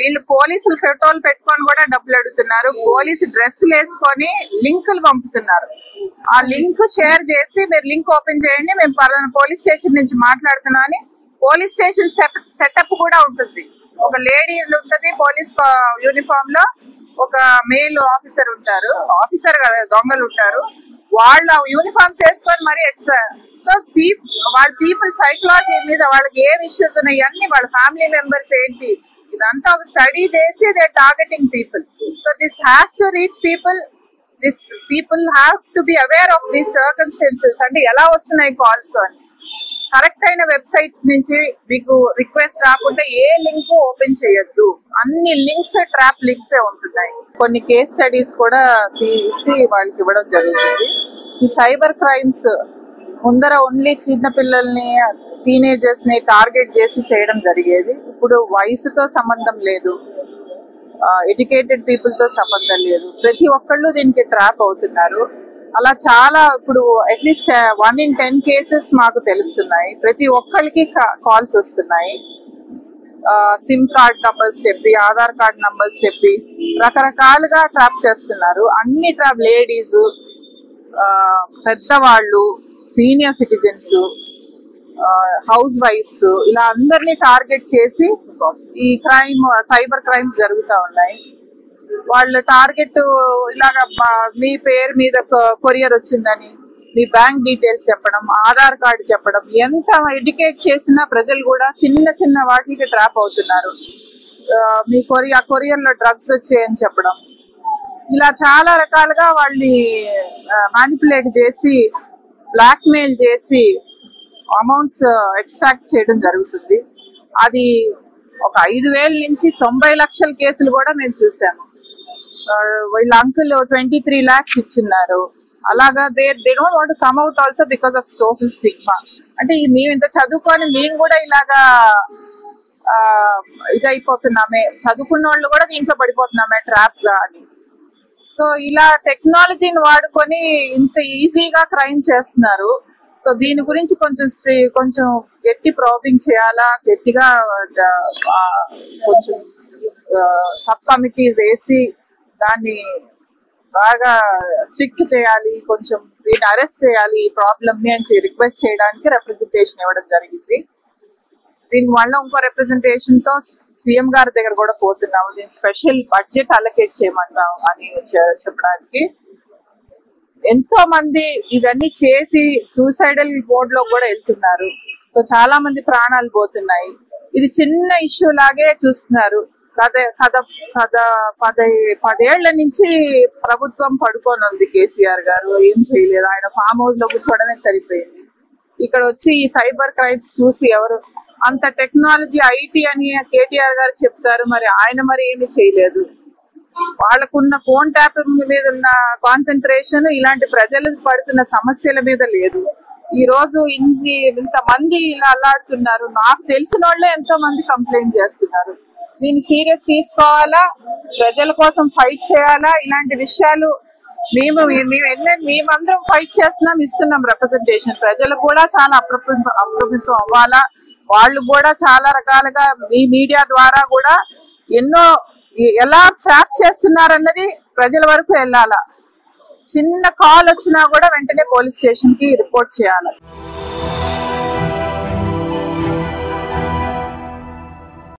వీళ్ళు పోలీసులు ఫోటోలు పెట్టుకొని కూడా డబ్బులు అడుగుతున్నారు. పోలీసు డ్రెస్సులు వేసుకొని లింకులు పంపుతున్నారు. ఆ లింక్ షేర్ చేసి మీరు లింక్ ఓపెన్ చేయండి, మేము పలానా పోలీస్ స్టేషన్ నుంచి మాట్లాడుతున్నాం అని. పోలీస్ స్టేషన్ సెటప్ కూడా ఉంటుంది. ఒక లేడీ ఉంటుంది పోలీస్ యూనిఫామ్ లో, ఒక మేల్ ఆఫీసర్ ఉంటారు, ఆఫీసర్ కదా దొంగలు ఉంటారు, వాళ్ళ యూనిఫామ్స్ వేసుకొని మరి ఎక్స్ట్రా. సో వాళ్ళ పీపుల్ సైకలాజీ మీద వాళ్ళకి ఏం ఇష్యూస్ ఉన్నాయి అన్ని, వాళ్ళ ఫ్యామిలీ మెంబర్స్ ఏంటి, ఇదంతా ఒక స్టడీ చేసి they targeting people. So this has to reach people. This people have to be aware of these circumstances. అంటే ఎలా వస్తున్నాయి కాల్స్ అని. కరెక్ట్ అయిన వెబ్సైట్స్ నుంచి మీకు రిక్వెస్ట్ రాకుండా ఏ లింక్ ఓపెన్ చేయొద్దు. అన్ని లింక్స్ ట్రాప్ లింక్సే ఉంటున్నాయి. కొన్ని కేస్ స్టడీస్ కూడా తీసి వాళ్ళకి ఇవ్వడం జరుగుతుంది. ఈ సైబర్ క్రైమ్స్ ముందర ఓన్లీ చిన్న పిల్లల్ని, టీనేజర్స్ ని టార్గెట్ చేసి చేయడం జరిగేది. ఇప్పుడు వయసుతో సంబంధం లేదు, ఎడ్యుకేటెడ్ పీపుల్ తో సంబంధం లేదు, ప్రతి ఒక్కళ్ళు దీనికి ట్రాప్ అవుతున్నారు. అలా చాలా ఇప్పుడు అట్లీస్ట్ 1 in 10 కేసెస్ మాకు తెలుస్తున్నాయి. ప్రతి ఒక్కరికి కాల్స్ వస్తున్నాయి. సిమ్ కార్డ్ నంబర్స్ చెప్పి, ఆధార్ కార్డ్ నంబర్స్ చెప్పి రకరకాలుగా ట్రాప్ చేస్తున్నారు. అన్ని ట్రాప్, లేడీస్, పెద్దవాళ్ళు, సీనియర్ సిటిజన్స్, హౌస్ వైఫ్స్, ఇలా అందరినీ టార్గెట్ చేసి ఈ సైబర్ క్రైమ్స్ జరుగుతూ ఉన్నాయి. వాళ్ళ టార్గెట్ ఇలాగ మీ పేరు మీద కొరియర్ వచ్చిందని, మీ బ్యాంక్ డీటెయిల్స్ చెప్పడం, ఆధార్ కార్డు చెప్పడం. ఎంత ఎడ్యుకేట్ చేసినా ప్రజలు కూడా చిన్న చిన్న వాటికి ట్రాప్ అవుతున్నారు. మీ కొరియర్ లో డ్రగ్స్ వచ్చాయని చెప్పడం, ఇలా చాలా రకాలుగా వాళ్ళని మ్యానిపులేట్ చేసి, బ్లాక్ మెయిల్ చేసి అమౌంట్స్ ఎక్స్ట్రాక్ట్ చేయడం జరుగుతుంది. అది ఒక 5,000 నుంచి 90 లక్షల కేసులు కూడా మేము చూసాము. వీళ్ళ అంకుల్ 23 lakhs ఇచ్చిన్నారు. అలాగా they don't want to come out also because of social stigma. అంటే మేము ఇంత చదువుకొని మేము కూడా ఇలాగా ఇదైపోతున్నామే, చదువుకున్న వాళ్ళు కూడా దీంట్లో పడిపోతున్నామే ట్రాప్ గా అని. సో ఇలా టెక్నాలజీని వాడుకొని ఇంత ఈజీగా క్రైమ్ చేస్తున్నారు. సో దీని గురించి కొంచెం గట్టి ప్రాబింగ్ చేయాలా, గట్టిగా కొంచెం సబ్ కమిటీస్ వేసి దాన్ని బాగా స్ట్రిక్ట్ చేయాలి, కొంచెం దీన్ని అరెస్ట్ చేయాలి ఈ ప్రాబ్లమ్ ని అని రిక్వెస్ట్ చేయడానికి రిప్రజెంటేషన్ ఇవ్వడం జరిగింది. దీని వల్ల ఇంకో రిప్రజెంటేషన్ తో సీఎం గారి దగ్గర కూడా పోతున్నాము. దీని స్పెషల్ బడ్జెట్ అలొకేట్ చేయమంటాం అని చెప్పడానికి. ఎంతో మంది ఇవన్నీ చేసి సూసైడల్ బోర్డ్ లో కూడా వెళ్తున్నారు. సో చాలా మంది ప్రాణాలు పోతున్నాయి. ఇది చిన్న ఇష్యూ లాగే చూస్తున్నారు. 10 ఏళ్ల నుంచి ప్రభుత్వం పడుకొని ఉంది. కేసీఆర్ గారు ఏం చేయలేదు, ఆయన ఫామ్ హౌస్ లో కూర్చోవడమే సరిపోయింది. ఇక్కడ వచ్చి ఈ సైబర్ క్రైమ్స్ చూసి ఎవరు అంత టెక్నాలజీ ఐటీ అని కేటీఆర్ గారు చెప్తారు, మరి ఆయన మరి ఏమి చేయలేదు. వాళ్ళకున్న ఫోన్ ట్యాపింగ్ మీద ఉన్న కాన్సన్ట్రేషన్ ఇలాంటి ప్రజలకు పడుతున్న సమస్యల మీద లేదు. ఈ రోజు ఇంతమంది ఇలా అల్లాడుతున్నారు. నాకు తెలిసిన వాళ్ళే ఎంతో మంది కంప్లైంట్ చేస్తున్నారు. దీన్ని సీరియస్ తీసుకోవాలా, ప్రజల కోసం ఫైట్ చేయాలా. ఇలాంటి విషయాలు మేమందరం ఫైట్ చేస్తున్నాం, ఇస్తున్నాం రిప్రజెంటేషన్. ప్రజలు కూడా చాలా అప్రమత్తం అవ్వాలా. వాళ్ళు కూడా చాలా రకాలుగా ఈ మీడియా ద్వారా కూడా ఎన్నో ఎలా ట్రాప్ చేస్తున్నారన్నది ప్రజల వరకు వెళ్ళాలా. చిన్న కాల్ వచ్చినా కూడా వెంటనే పోలీస్ స్టేషన్ కి రిపోర్ట్ చేయాలి.